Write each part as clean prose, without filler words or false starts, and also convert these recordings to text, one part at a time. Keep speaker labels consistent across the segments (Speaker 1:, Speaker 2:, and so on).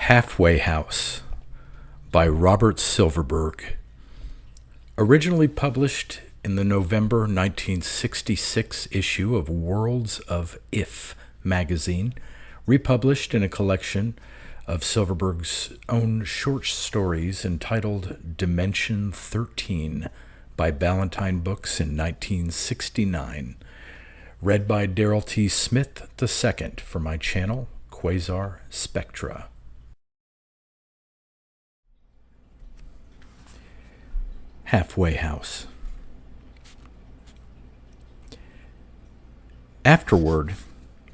Speaker 1: Halfway House by Robert Silverberg. Originally published in the November 1966 issue of Worlds of If magazine, republished in a collection of Silverberg's own short stories entitled Dimension 13 by Ballantine Books in 1969. Read by Darrell T. Smith II for my channel, Quasar Spectra. Halfway House. Afterward,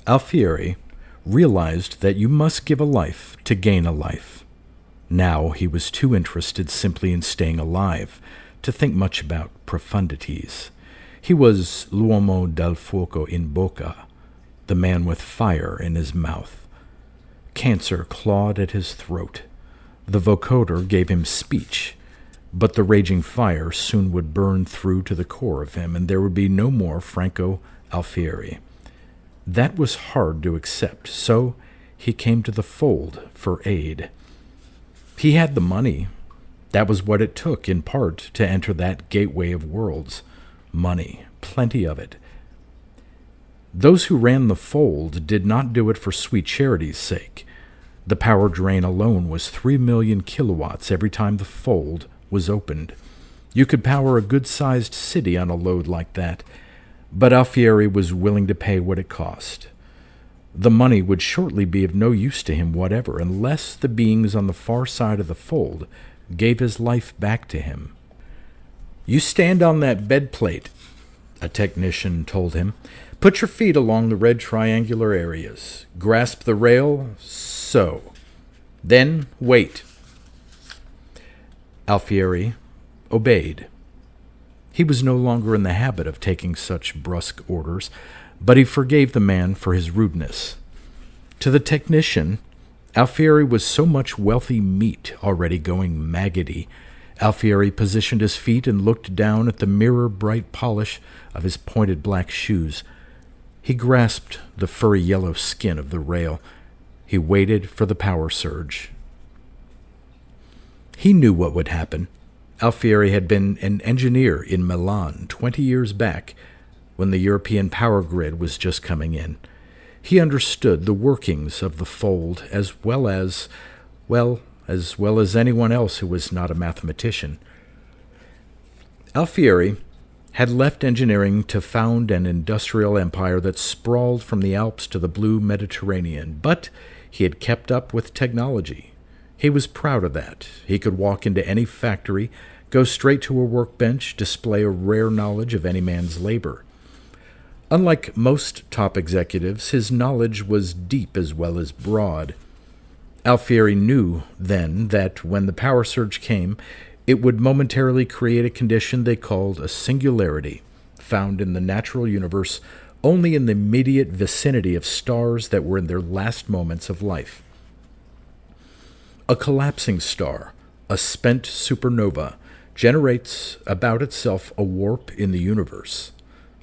Speaker 1: Alfieri realized that you must give a life to gain a life. Now he was too interested simply in staying alive to think much about profundities. He was l'uomo dal fuoco in bocca, the man with fire in his mouth. Cancer clawed at his throat. The vocoder gave him speech, but the raging fire soon would burn through to the core of him, and there would be no more Franco Alfieri. That was hard to accept, so he came to the fold for aid. He had the money. That was what it took, in part, to enter that gateway of worlds. Money, plenty of it. Those who ran the fold did not do it for sweet charity's sake. The power drain alone was 3 million kilowatts every time the fold was opened. You could power a good-sized city on a load like that, but Alfieri was willing to pay what it cost. The money would shortly be of no use to him whatever, unless the beings on the far side of the fold gave his life back to him. "You stand on that bed plate," a technician told him. "Put your feet along the red triangular areas. Grasp the rail, so. Then wait." Alfieri obeyed. He was no longer in the habit of taking such brusque orders, but he forgave the man for his rudeness. To the technician, Alfieri was so much wealthy meat already going maggoty. Alfieri positioned his feet and looked down at the mirror-bright polish of his pointed black shoes. He grasped the furry yellow skin of the rail. He waited for the power surge. He knew what would happen. Alfieri had been an engineer in Milan 20 years back when the European power grid was just coming in. He understood the workings of the fold as well as anyone else who was not a mathematician. Alfieri had left engineering to found an industrial empire that sprawled from the Alps to the blue Mediterranean, but he had kept up with technology. He was proud of that. He could walk into any factory, go straight to a workbench, display a rare knowledge of any man's labor. Unlike most top executives, his knowledge was deep as well as broad. Alfieri knew then that when the power surge came, it would momentarily create a condition they called a singularity, found in the natural universe only in the immediate vicinity of stars that were in their last moments of life. A collapsing star, a spent supernova, generates about itself a warp in the universe,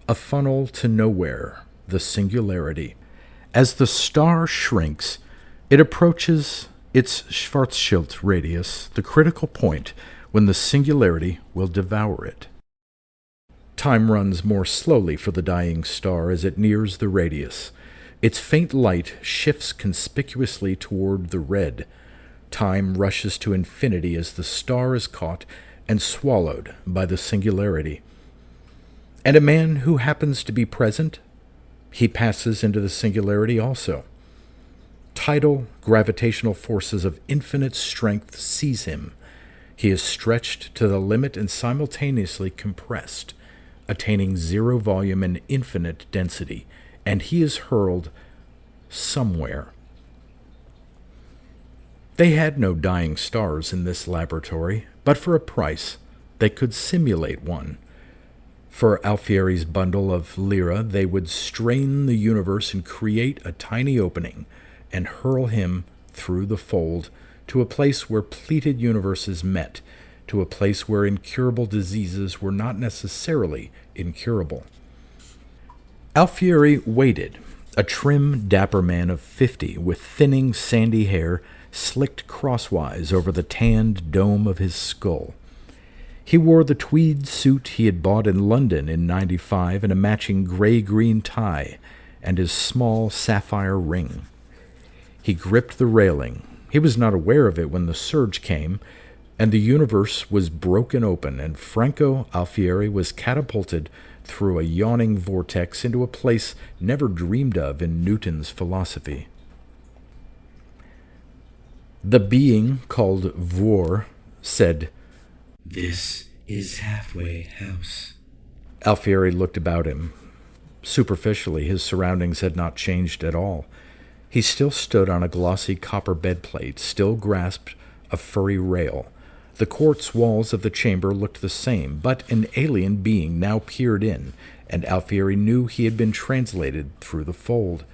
Speaker 1: a funnel to nowhere, the singularity. As the star shrinks, it approaches its Schwarzschild radius, the critical point when the singularity will devour it. Time runs more slowly for the dying star as it nears the radius. Its faint light shifts conspicuously toward the red. Time rushes to infinity as the star is caught and swallowed by the singularity. And a man who happens to be present, he passes into the singularity also. Tidal gravitational forces of infinite strength seize him. He is stretched to the limit and simultaneously compressed, attaining zero volume and infinite density, and he is hurled somewhere. They had no dying stars in this laboratory, but for a price, they could simulate one. For Alfieri's bundle of lira, they would strain the universe and create a tiny opening and hurl him through the fold to a place where pleated universes met, to a place where incurable diseases were not necessarily incurable. Alfieri waited, a trim, dapper man of 50 with thinning, sandy hair slicked crosswise over the tanned dome of his skull. He wore the tweed suit he had bought in London in '95 and a matching gray-green tie and his small sapphire ring. He gripped the railing. He was not aware of it when the surge came, and the universe was broken open, and Franco Alfieri was catapulted through a yawning vortex into a place never dreamed of in Newton's philosophy. The being called Vor said,
Speaker 2: "This is Halfway House."
Speaker 1: Alfieri looked about him. Superficially, his surroundings had not changed at all. He still stood on a glossy copper bedplate, still grasped a furry rail. The quartz walls of the chamber looked the same, but an alien being now peered in, and Alfieri knew he had been translated through the fold.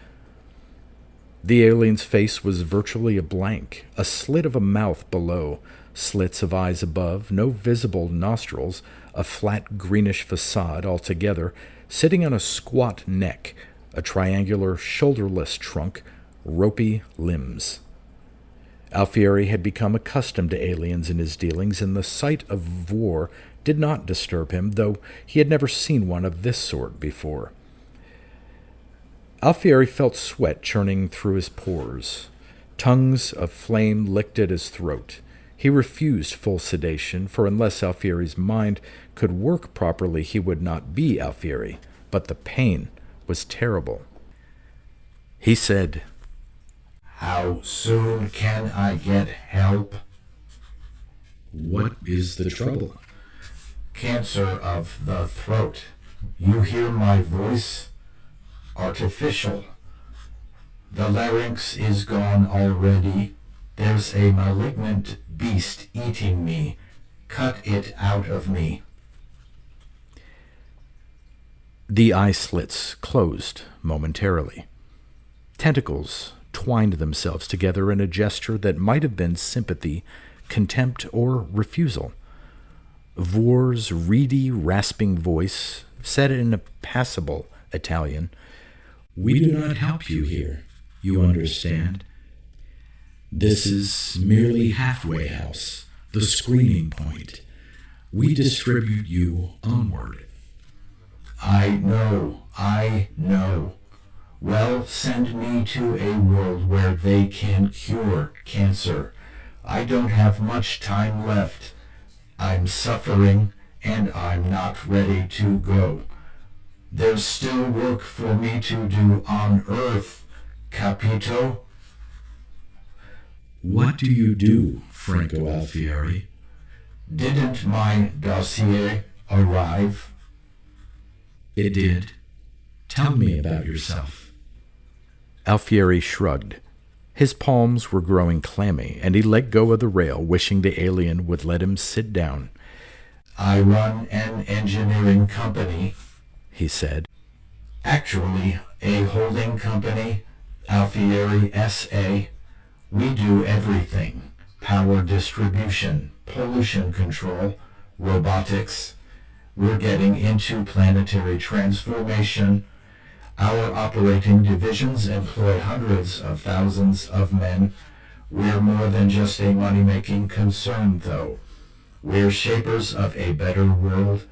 Speaker 1: The alien's face was virtually a blank, a slit of a mouth below, slits of eyes above, no visible nostrils, a flat greenish facade altogether, sitting on a squat neck, a triangular shoulderless trunk, ropey limbs. Alfieri had become accustomed to aliens in his dealings, and the sight of Vor did not disturb him, though he had never seen one of this sort before. Alfieri felt sweat churning through his pores. Tongues of flame licked at his throat. He refused full sedation, for unless Alfieri's mind could work properly, he would not be Alfieri. But the pain was terrible. He said,
Speaker 3: "How soon can I get help?"
Speaker 2: "What is the trouble?"
Speaker 3: "Cancer of the throat. You hear my voice? Artificial. The larynx is gone already. There's a malignant beast eating me. Cut it out of me."
Speaker 1: The eye slits closed momentarily. Tentacles twined themselves together in a gesture that might have been sympathy, contempt, or refusal. Vor's reedy, rasping voice said in a passable Italian,
Speaker 2: "We do not help you here, you understand. This is merely Halfway House, the screening point. We distribute you onward."
Speaker 3: I know. Well, send me to a world where they can cure cancer. I don't have much time left. I'm suffering, and I'm not ready to go. There's still work for me to do on Earth, capito?
Speaker 2: "What do you do, Franco Alfieri?"
Speaker 3: Didn't my dossier arrive?
Speaker 2: "It did. Tell me about yourself."
Speaker 1: Alfieri shrugged. His palms were growing clammy, and he let go of the rail, wishing the alien would let him sit down.
Speaker 3: I run an engineering company, he said. Actually, a holding company, Alfieri S.A. We do everything. Power distribution, pollution control, robotics. We're getting into planetary transformation. Our operating divisions employ hundreds of thousands of men. We're more than just a money-making concern, though. We're shapers of a better world.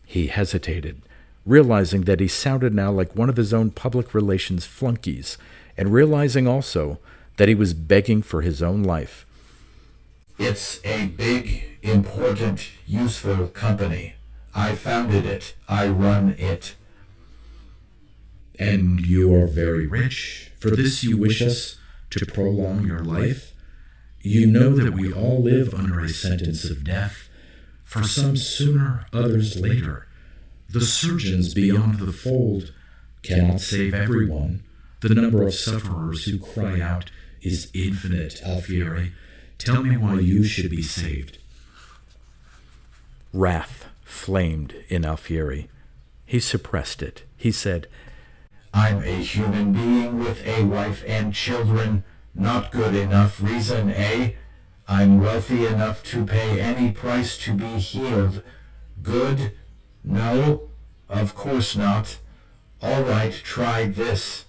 Speaker 3: He
Speaker 1: hesitated, realizing that he sounded now like one of his own public relations flunkies, and realizing also that he was begging for his own life.
Speaker 3: It's a big, important, useful company. I founded it. I run it.
Speaker 2: And you are very rich. For this you wish us to prolong your life? You know that we all live under a sentence of death, for some sooner, others later. The surgeons beyond the fold cannot save everyone. The number of sufferers who cry out is infinite, Alfieri. Tell me why you should be saved.
Speaker 1: Wrath flamed in Alfieri. He suppressed it. He said,
Speaker 3: I'm a human being with a wife and children. Not good enough reason, eh? I'm wealthy enough to pay any price to be healed. Good? No? Of course not. All right, try this.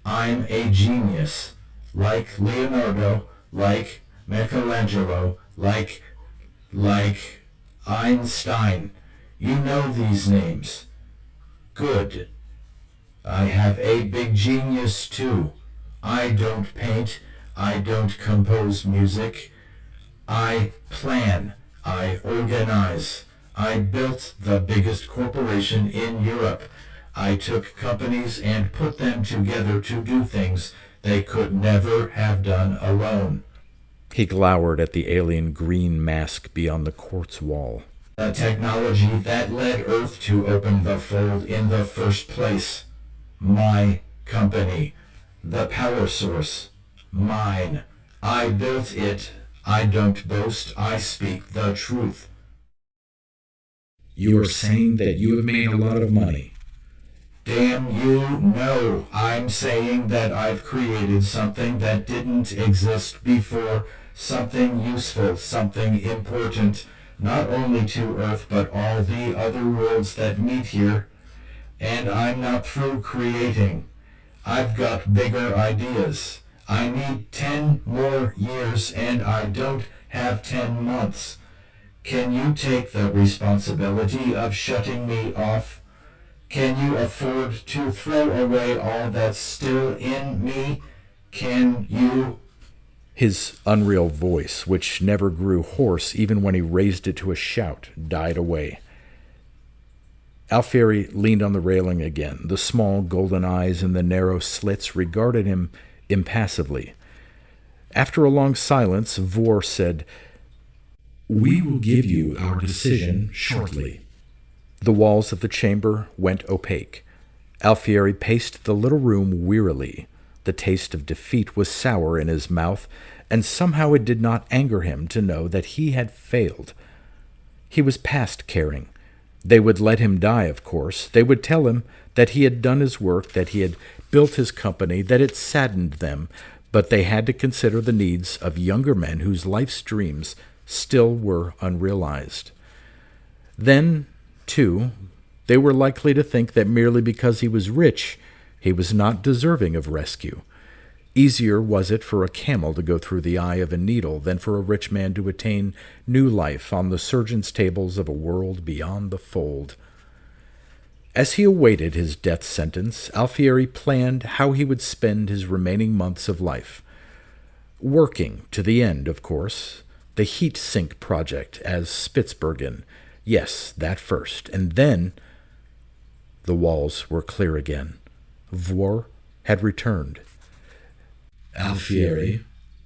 Speaker 3: I'm a genius. like Leonardo, like Michelangelo, like Einstein. You know these names. Good. I have a big genius too. I don't paint. I don't compose music. I plan. I organize. I built the biggest corporation in Europe. I took companies and put them together to do things they could never have done alone.
Speaker 1: He glowered at the alien green mask beyond the quartz wall.
Speaker 3: The technology that led Earth to open the fold in the first place. My company. The power source. Mine. I built it. I don't boast. I speak the truth.
Speaker 2: You are saying that you have made a lot of money.
Speaker 3: Damn you, no. I'm saying that I've created something that didn't exist before. Something useful, something important, not only to Earth but all the other worlds that meet here. And I'm not through creating. I've got bigger ideas. I need 10 more years and I don't have 10 months. Can you take the responsibility of shutting me off? Can you afford to throw away all that's still in me? Can you?
Speaker 1: His unreal voice, which never grew hoarse even when he raised it to a shout, died away. Alfieri leaned on the railing again. The small golden eyes in the narrow slits regarded him impassively. After a long silence, Vore said,
Speaker 2: "We will give you our decision shortly."
Speaker 1: The walls of the chamber went opaque. Alfieri paced the little room wearily. The taste of defeat was sour in his mouth, and somehow it did not anger him to know that he had failed. He was past caring. They would let him die, of course. They would tell him that he had done his work, that he had built his company, that it saddened them, but they had to consider the needs of younger men whose life's dreams still were unrealized. Then, too, they were likely to think that merely because he was rich, he was not deserving of rescue. Easier was it for a camel to go through the eye of a needle than for a rich man to attain new life on the surgeon's tables of a world beyond the fold. As he awaited his death sentence, Alfieri planned how he would spend his remaining months of life. Working to the end, of course. The heat sink project as Spitzbergen. Yes, that first. And then the walls were clear again. Vore had returned.
Speaker 2: "Alfieri,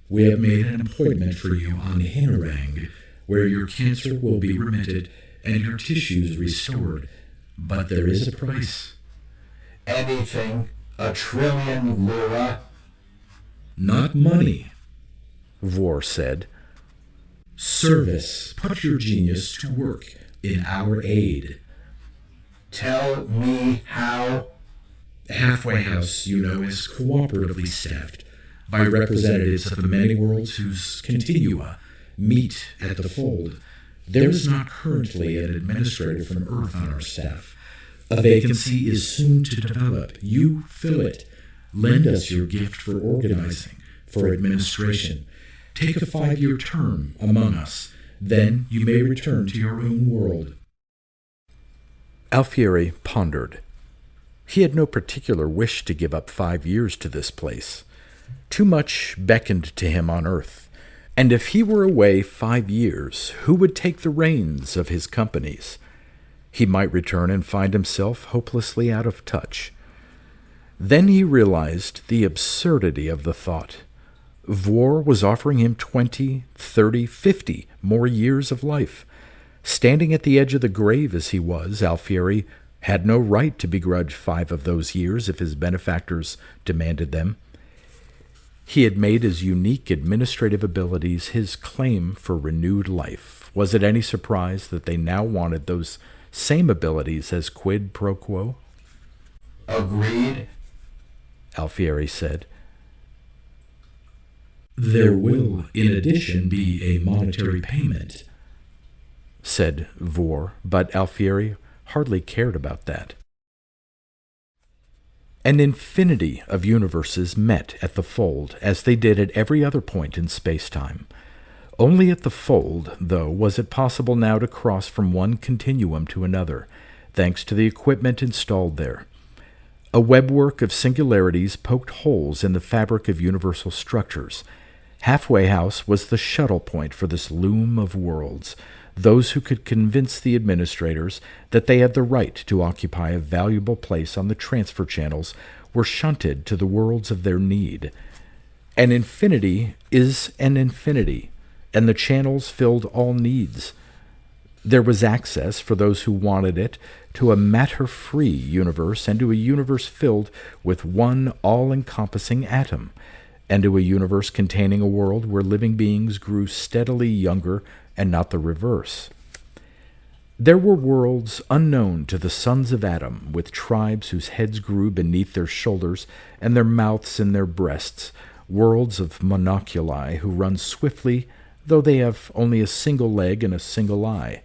Speaker 2: we have made an appointment for you on Hinnerang, where your cancer will be remitted and your tissues restored. But there is a price."
Speaker 3: Anything. 1,000,000,000,000 lira.
Speaker 2: "Not money,"
Speaker 1: Vore said.
Speaker 2: "Service. Put your genius to work in our aid."
Speaker 3: Tell me how.
Speaker 2: Halfway House, you know, is cooperatively staffed by representatives of the many worlds whose continua meet at the fold. There is not currently an administrator from Earth on our staff. A vacancy is soon to develop. You fill it. Lend us your gift for organizing, for administration. Take a 5-year term among us. Then you may return to your own world.
Speaker 1: Alfieri pondered. He had no particular wish to give up 5 years to this place. Too much beckoned to him on Earth. And if he were away 5 years, who would take the reins of his companies? He might return and find himself hopelessly out of touch. Then he realized the absurdity of the thought. Vore was offering him 20, 30, 50 more years of life. Standing at the edge of the grave as he was, Alfieri had no right to begrudge 5 of those years if his benefactors demanded them. He had made his unique administrative abilities his claim for renewed life. Was it any surprise that they now wanted those same abilities as quid pro quo?
Speaker 3: Agreed,
Speaker 1: Alfieri said.
Speaker 2: There will, in addition, be a monetary payment,
Speaker 1: said Vore, but Alfieri hardly cared about that. An infinity of universes met at the fold, as they did at every other point in space-time. Only at the fold, though, was it possible now to cross from one continuum to another, thanks to the equipment installed there. A webwork of singularities poked holes in the fabric of universal structures. Halfway House was the shuttle point for this loom of worlds, those who could convince the administrators that they had the right to occupy a valuable place on the transfer channels were shunted to the worlds of their need. An infinity is an infinity, and the channels filled all needs. There was access, for those who wanted it, to a matter-free universe and to a universe filled with one all-encompassing atom, and to a universe containing a world where living beings grew steadily younger and not the reverse. There were worlds unknown to the sons of Adam, with tribes whose heads grew beneath their shoulders and their mouths in their breasts, worlds of monoculi who run swiftly, though they have only a single leg and a single eye,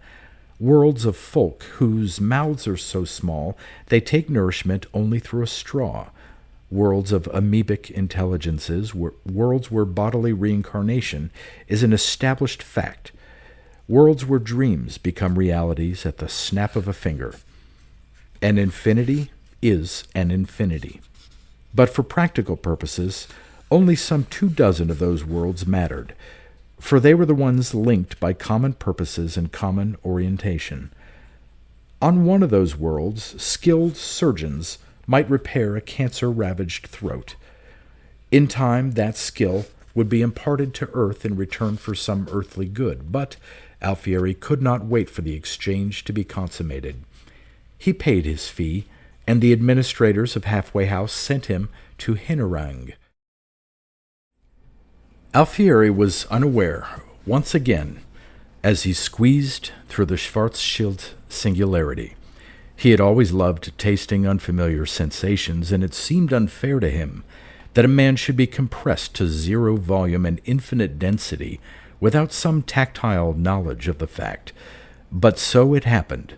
Speaker 1: worlds of folk whose mouths are so small they take nourishment only through a straw, worlds of amoebic intelligences, worlds where bodily reincarnation is an established fact, worlds where dreams become realities at the snap of a finger. An infinity is an infinity. But for practical purposes, only some 24 of those worlds mattered, for they were the ones linked by common purposes and common orientation. On one of those worlds, skilled surgeons might repair a cancer-ravaged throat. In time, that skill would be imparted to Earth in return for some earthly good, but Alfieri could not wait for the exchange to be consummated. He paid his fee, and the administrators of Halfway House sent him to Hinnerang. Alfieri was unaware, once again, as he squeezed through the Schwarzschild singularity. He had always loved tasting unfamiliar sensations, and it seemed unfair to him that a man should be compressed to zero volume and infinite density without some tactile knowledge of the fact. But so it happened.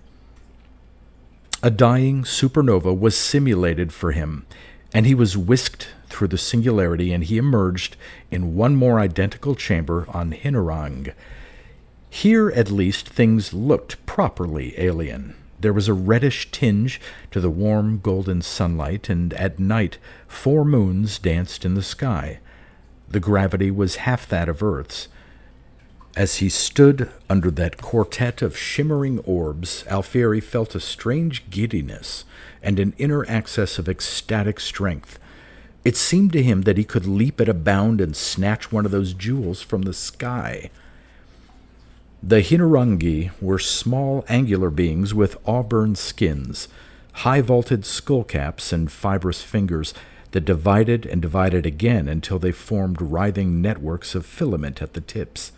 Speaker 1: A dying supernova was simulated for him, and he was whisked through the singularity, and he emerged in one more identical chamber on Hinnerang. Here, at least, things looked properly alien. There was a reddish tinge to the warm golden sunlight, and at night 4 moons danced in the sky. The gravity was half that of Earth's. As he stood under that quartet of shimmering orbs, Alfieri felt a strange giddiness and an inner access of ecstatic strength. It seemed to him that he could leap at a bound and snatch one of those jewels from the sky. The Hinnerangi were small angular beings with auburn skins, high-vaulted skullcaps, and fibrous fingers that divided and divided again until they formed writhing networks of filament at the tips.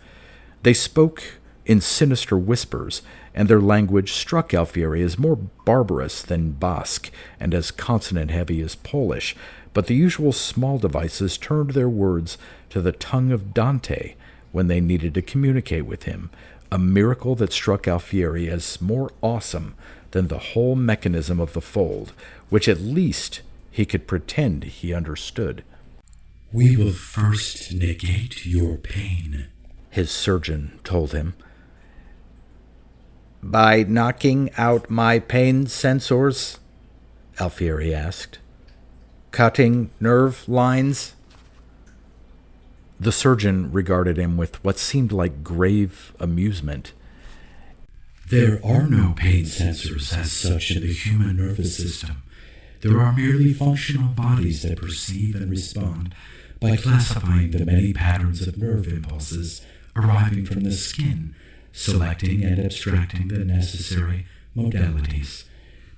Speaker 1: They spoke in sinister whispers, and their language struck Alfieri as more barbarous than Basque and as consonant-heavy as Polish, but the usual small devices turned their words to the tongue of Dante when they needed to communicate with him, a miracle that struck Alfieri as more awesome than the whole mechanism of the fold, which at least he could pretend he understood.
Speaker 2: "We will first negate your pain,"
Speaker 1: his surgeon told him. "By knocking out my pain sensors?" Alfieri asked. "Cutting nerve lines?" The surgeon regarded him with what seemed like grave amusement.
Speaker 2: "There are no pain sensors as such in the human nervous system. There are merely functional bodies that perceive and respond by classifying the many patterns of nerve impulses arriving from the skin, selecting and abstracting the necessary modalities.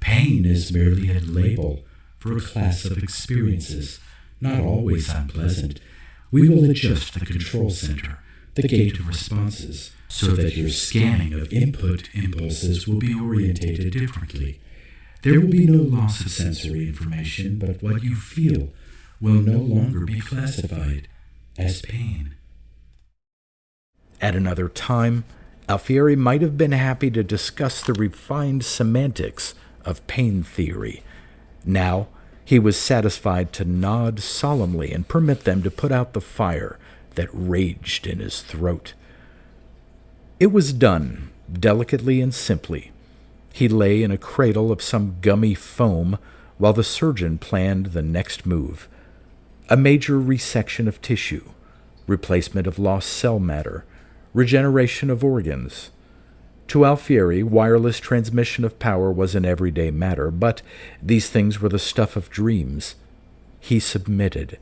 Speaker 2: Pain is merely a label for a class of experiences, not always unpleasant. We will adjust the control center, the gate of responses, so that your scanning of input impulses will be orientated differently. There will be no loss of sensory information, but what you feel will no longer be classified as pain."
Speaker 1: At another time, Alfieri might have been happy to discuss the refined semantics of pain theory. Now, He was satisfied to nod solemnly and permit them to put out the fire that raged in his throat. It was done, delicately and simply. He lay in a cradle of some gummy foam while the surgeon planned the next move. A major resection of tissue, replacement of lost cell matter, regeneration of organs. To Alfieri, wireless transmission of power was an everyday matter, but these things were the stuff of dreams. He submitted.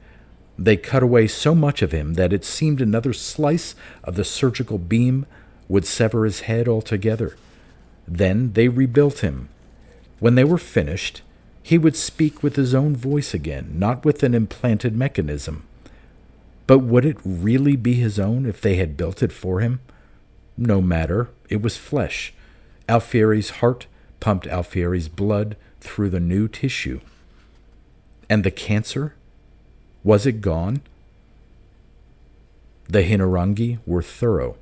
Speaker 1: They cut away so much of him that it seemed another slice of the surgical beam would sever his head altogether. Then they rebuilt him. When they were finished, he would speak with his own voice again, not with an implanted mechanism. But would it really be his own if they had built it for him? No matter, it was flesh. Alfieri's heart pumped Alfieri's blood through the new tissue. And the cancer? Was it gone? The Hinnarangi were thorough.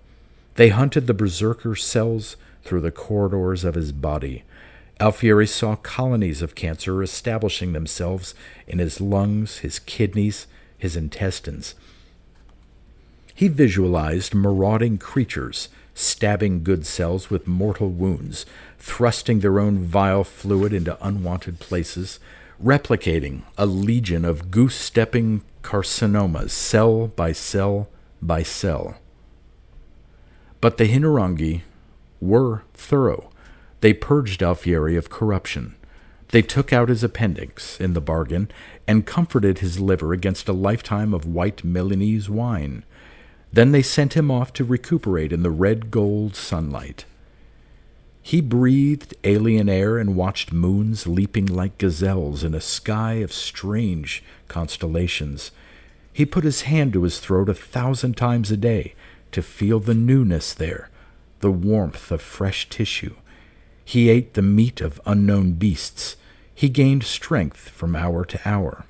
Speaker 1: They hunted the berserker cells through the corridors of his body. Alfieri saw colonies of cancer establishing themselves in his lungs, his kidneys, his intestines. He visualized marauding creatures stabbing good cells with mortal wounds, thrusting their own vile fluid into unwanted places, replicating a legion of goose-stepping carcinomas, cell by cell by cell. But the Hinnarangi were thorough. They purged Alfieri of corruption. They took out his appendix, in the bargain, and comforted his liver against a lifetime of white Milanese wine. Then they sent him off to recuperate in the red-gold sunlight. He breathed alien air and watched moons leaping like gazelles in a sky of strange constellations. He put his hand to his throat 1,000 times a day to feel the newness there, the warmth of fresh tissue. He ate the meat of unknown beasts. He gained strength from hour to hour.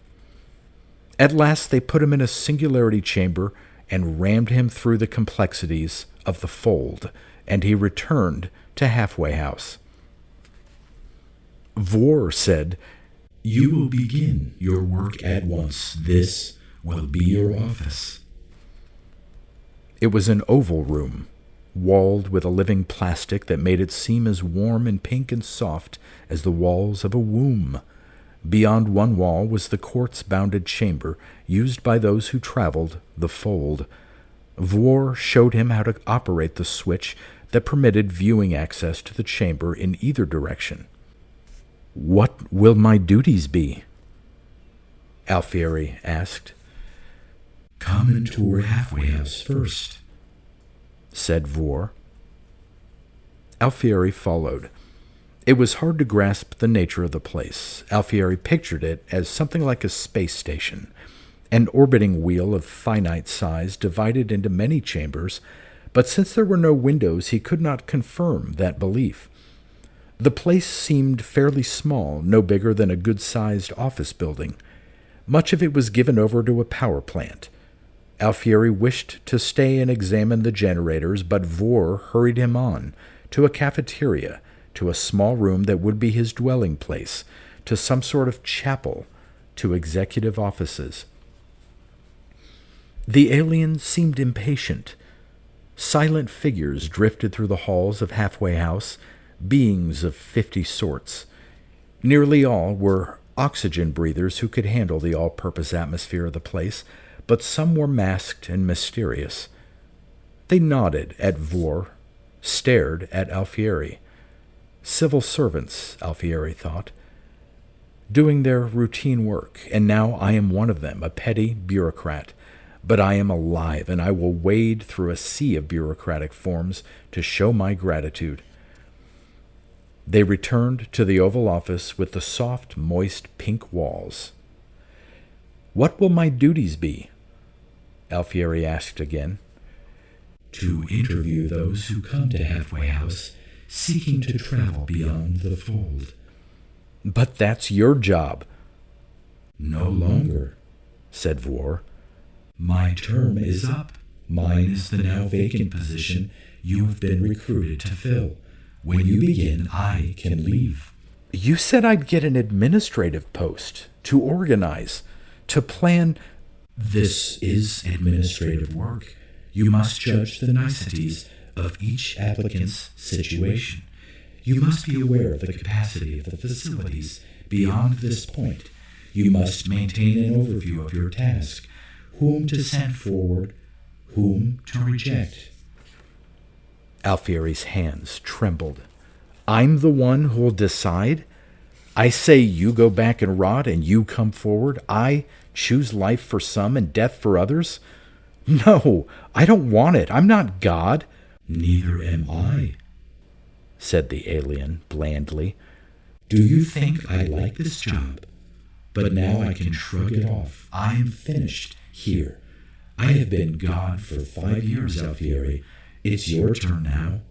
Speaker 1: At last they put him in a singularity chamber and rammed him through the complexities of the fold, and he returned to Halfway House. Vore said,
Speaker 2: "You will begin your work at once. This will be your office."
Speaker 1: It was an oval room, walled with a living plastic that made it seem as warm and pink and soft as the walls of a womb. Beyond one wall was the quartz-bounded chamber used by those who traveled the fold. Vore showed him how to operate the switch that permitted viewing access to the chamber in either direction. "What will my duties be?" Alfieri asked.
Speaker 2: "Come and tour Halfway House first,"
Speaker 1: said Vore. Alfieri followed. It was hard to grasp the nature of the place. Alfieri pictured it as something like a space station, an orbiting wheel of finite size divided into many chambers, but since there were no windows, he could not confirm that belief. The place seemed fairly small, no bigger than a good-sized office building. Much of it was given over to a power plant. Alfieri wished to stay and examine the generators, but Vore hurried him on to a cafeteria, to a small room that would be his dwelling place, to some sort of chapel, to executive offices. The alien seemed impatient. Silent figures drifted through the halls of Halfway House, beings of 50 sorts. Nearly all were oxygen breathers who could handle the all-purpose atmosphere of the place, but some were masked and mysterious. They nodded at Vore, stared at Alfieri. Civil servants, Alfieri thought, doing their routine work, and now I am one of them, a petty bureaucrat. But I am alive, and I will wade through a sea of bureaucratic forms to show my gratitude. They returned to the Oval Office with the soft, moist, pink walls. "What will my duties be?" Alfieri asked again.
Speaker 2: "To interview those who come to Halfway House seeking to travel beyond the fold."
Speaker 1: "But that's your job."
Speaker 2: "No longer," said Vore. "My term is up. Mine is the now vacant position you have been recruited to fill. When you begin, I can leave."
Speaker 1: You said I'd get an administrative post, to organize, to plan.
Speaker 2: This is administrative work. You must judge the niceties of each applicant's situation. You must be aware of the capacity of the facilities beyond this point. You must maintain an overview of your task, whom to send forward, whom to reject.
Speaker 1: Alfieri's hands trembled. I'm the one who'll decide? I say you go back and rot and you come forward. I choose life for some and death for others? No, I don't want it. I'm not God.
Speaker 2: Neither am I,
Speaker 1: said the alien blandly.
Speaker 2: Do you think I like this job? But now I can shrug it off. I am finished here. I have been God for 5 years, Alfieri. It's your turn now.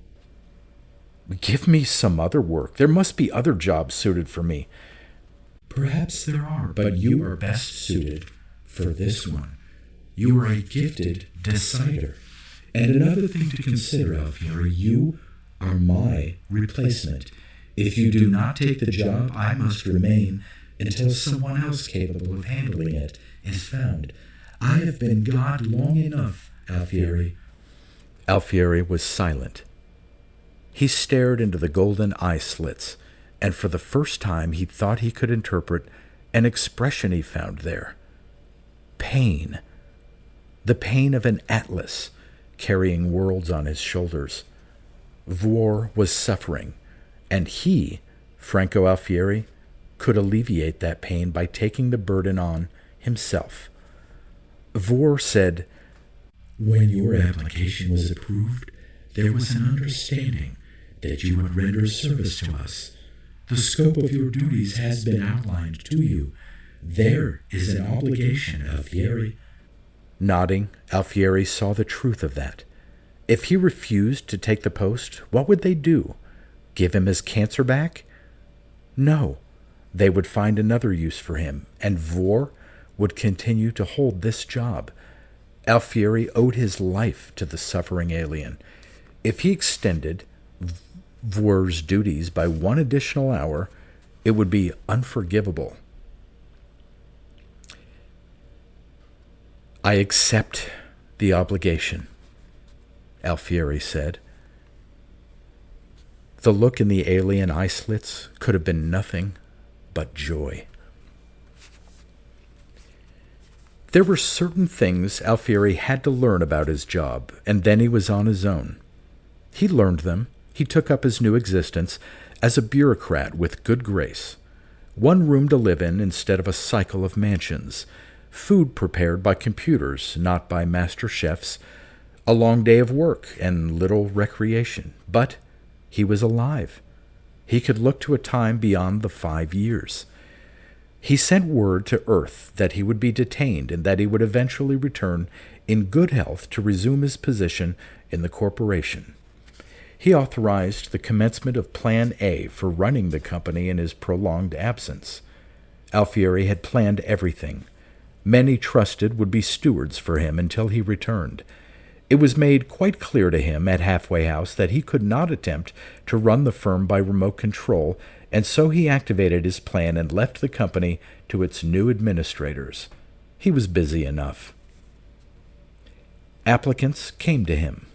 Speaker 1: Give me some other work. There must be other jobs suited for me.
Speaker 2: Perhaps there are, but you are best suited for this one. You are a gifted decider. And another thing to consider, Alfieri, you are my replacement. If you do not take the job, I must remain until someone else capable of handling it is found. I have been God long enough, Alfieri.
Speaker 1: Alfieri was silent. He stared into the golden eye slits, and for the first time he thought he could interpret an expression he found there. Pain. The pain of an Atlas carrying worlds on his shoulders. V'or was suffering, and he, Franco Alfieri, could alleviate that pain by taking the burden on himself. V'or said,
Speaker 2: When your application was approved, there was an understanding that you would render service to us. The scope of your duties has been outlined to you. There is an obligation, Alfieri.
Speaker 1: Nodding, Alfieri saw the truth of that. If he refused to take the post, what would they do? Give him his cancer back? No. They would find another use for him, and V'or would continue to hold this job. Alfieri owed his life to the suffering alien. If he extended V'or's duties by 1 additional hour, it would be unforgivable. I accept the obligation, Alfieri said. The look in the alien eye slits could have been nothing but joy. There were certain things Alfieri had to learn about his job, and then he was on his own. He learned them. He took up his new existence as a bureaucrat with good grace. 1 room to live in instead of a cycle of mansions. Food prepared by computers, not by master chefs. A long day of work and little recreation. But he was alive. He could look to a time beyond the 5 years. He sent word to Earth that he would be detained and that he would eventually return in good health to resume his position in the corporation. He authorized the commencement of Plan A for running the company in his prolonged absence. Alfieri had planned everything. Men he trusted would be stewards for him until he returned. It was made quite clear to him at Halfway House that he could not attempt to run the firm by remote control, and so he activated his plan and left the company to its new administrators. He was busy enough. Applicants came to him.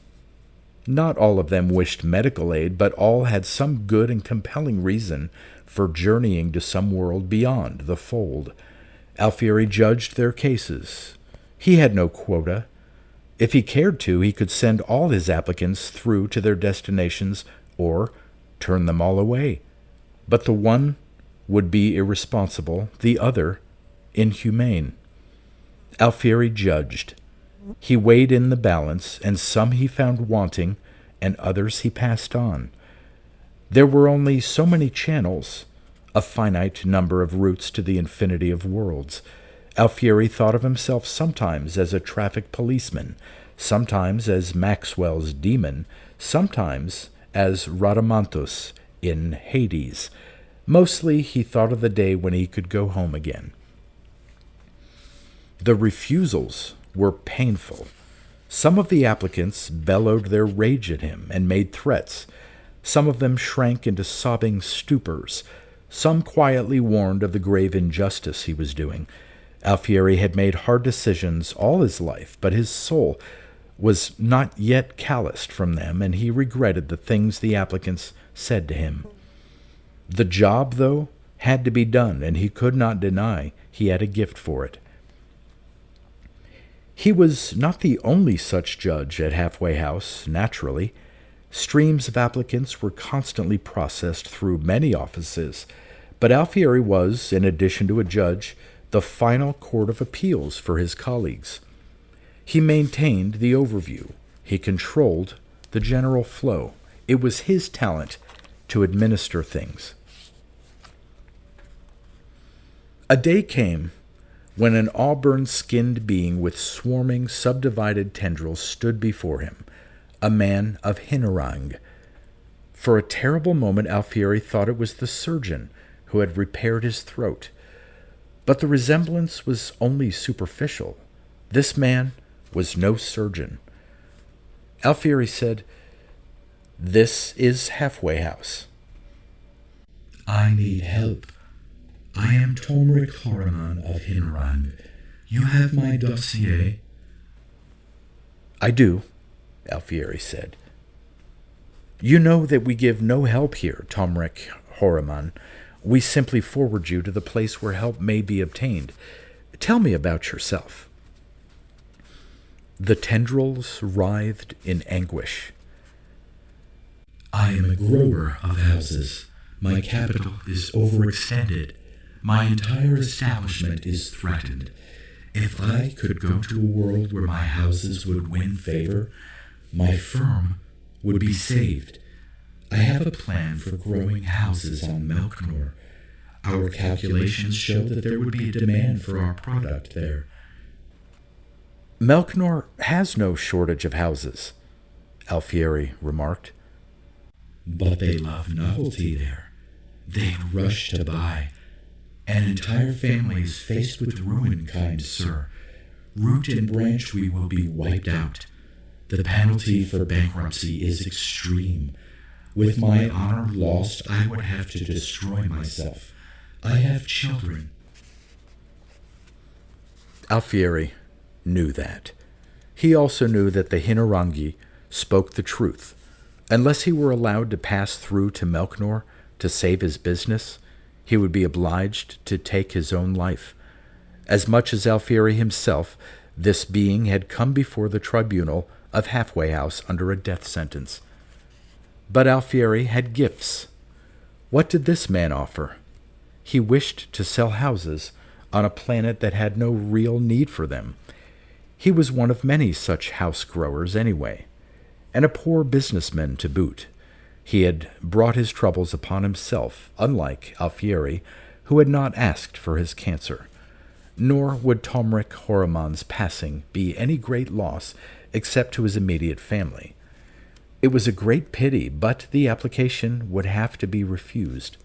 Speaker 1: Not all of them wished medical aid, but all had some good and compelling reason for journeying to some world beyond the fold. Alfieri judged their cases. He had no quota. If he cared to, he could send all his applicants through to their destinations or turn them all away. But the one would be irresponsible, the other inhumane. Alfieri judged. He weighed in the balance, and some he found wanting, and others he passed on. There were only so many channels, a finite number of routes to the infinity of worlds. Alfieri thought of himself sometimes as a traffic policeman, sometimes as Maxwell's demon, sometimes as Radamanthus in Hades. Mostly he thought of the day when he could go home again. The refusals were painful. Some of the applicants bellowed their rage at him and made threats. Some of them shrank into sobbing stupors. Some quietly warned of the grave injustice he was doing. Alfieri had made hard decisions all his life, but his soul was not yet calloused from them, and he regretted the things the applicants said to him. The job, though, had to be done, and he could not deny he had a gift for it. He was not the only such judge at Halfway House, naturally. Streams of applicants were constantly processed through many offices, but Alfieri was, in addition to a judge, the final court of appeals for his colleagues. He maintained the overview. He controlled the general flow. It was his talent to administer things. A day came when an auburn-skinned being with swarming, subdivided tendrils stood before him, a man of Hinnerang. For a terrible moment Alfieri thought it was the surgeon who had repaired his throat. But the resemblance was only superficial. This man was no surgeon. Alfieri said, "This is Halfway House."
Speaker 2: I need help. I am Tomrik Horoman of Hinnerang. You have my dossier?
Speaker 1: I do, Alfieri said. You know that we give no help here, Tomrik Horoman. We simply forward you to the place where help may be obtained. Tell me about yourself. The tendrils writhed in anguish.
Speaker 2: I am a grower of houses. My capital is overextended. My entire establishment is threatened. If I could go to a world where my houses would win favor, my firm would be saved. I have a plan for growing houses on Melknor. Our calculations show that there would be a demand for our product there.
Speaker 1: Melknor has no shortage of houses, Alfieri remarked.
Speaker 2: But they love novelty there. They rush to buy. An entire family is faced with ruin, kind sir. Root and branch we will be wiped out. The penalty for bankruptcy is extreme. With my honor lost, I would have to destroy myself. I have children.
Speaker 1: Alfieri knew that. He also knew that the Hinnerangi spoke the truth. Unless he were allowed to pass through to Melknor to save his business, he would be obliged to take his own life. As much as Alfieri himself, this being had come before the tribunal of Halfway House under a death sentence. But Alfieri had gifts. What did this man offer? He wished to sell houses on a planet that had no real need for them. He was one of many such house growers anyway, and a poor businessman to boot. He had brought his troubles upon himself, unlike Alfieri, who had not asked for his cancer. Nor would Tomrik Horoman's passing be any great loss except to his immediate family. It was a great pity, but the application would have to be refused.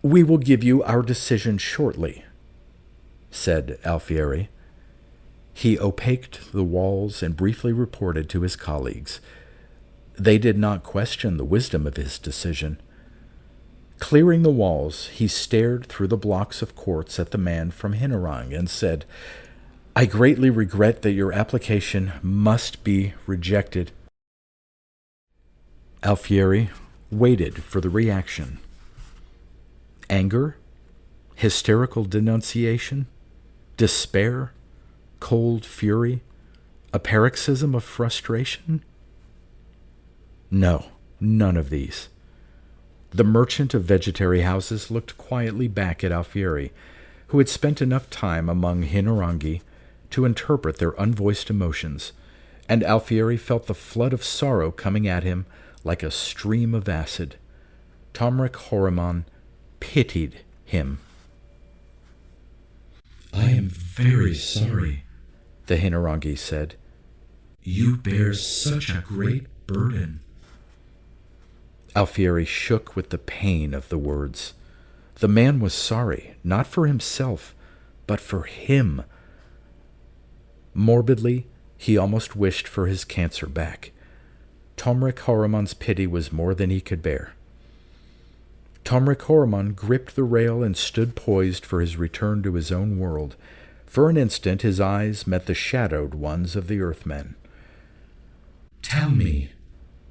Speaker 1: "We will give you our decision shortly," said Alfieri. He opaqued the walls and briefly reported to his colleagues. They did not question the wisdom of his decision. Clearing the walls, he stared through the blocks of quartz at the man from Hinnerang and said, "I greatly regret that your application must be rejected." Alfieri waited for the reaction. Anger? Hysterical denunciation? Despair? Cold fury? A paroxysm of frustration? No, none of these. The merchant of vegetary houses looked quietly back at Alfieri, who had spent enough time among Hinnerangi to interpret their unvoiced emotions, and Alfieri felt the flood of sorrow coming at him like a stream of acid. Tomrik Horoman pitied him.
Speaker 2: I am very sorry,
Speaker 1: the Hinnerangi said.
Speaker 2: You bear such a great burden.
Speaker 1: Alfieri shook with the pain of the words. The man was sorry, not for himself, but for him. Morbidly, he almost wished for his cancer back. Tomrik Horoman's pity was more than he could bear. Tomrik Horriman gripped the rail and stood poised for his return to his own world. For an instant his eyes met the shadowed ones of the Earthmen.
Speaker 2: "Tell me,"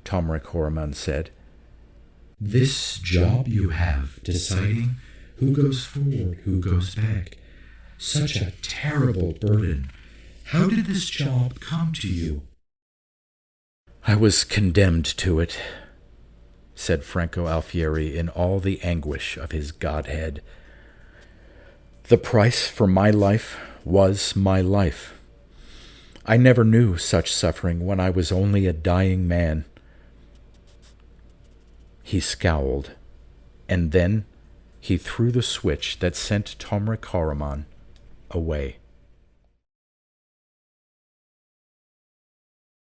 Speaker 1: Tomrik Horriman said,
Speaker 2: "this job you have, deciding who goes forward, who goes back, such a terrible burden. How did this job come to you?"
Speaker 1: "I was condemned to it," said Franco Alfieri in all the anguish of his godhead. "The price for my life was my life. I never knew such suffering when I was only a dying man." He scowled, and then he threw the switch that sent Tomrik Horriman away.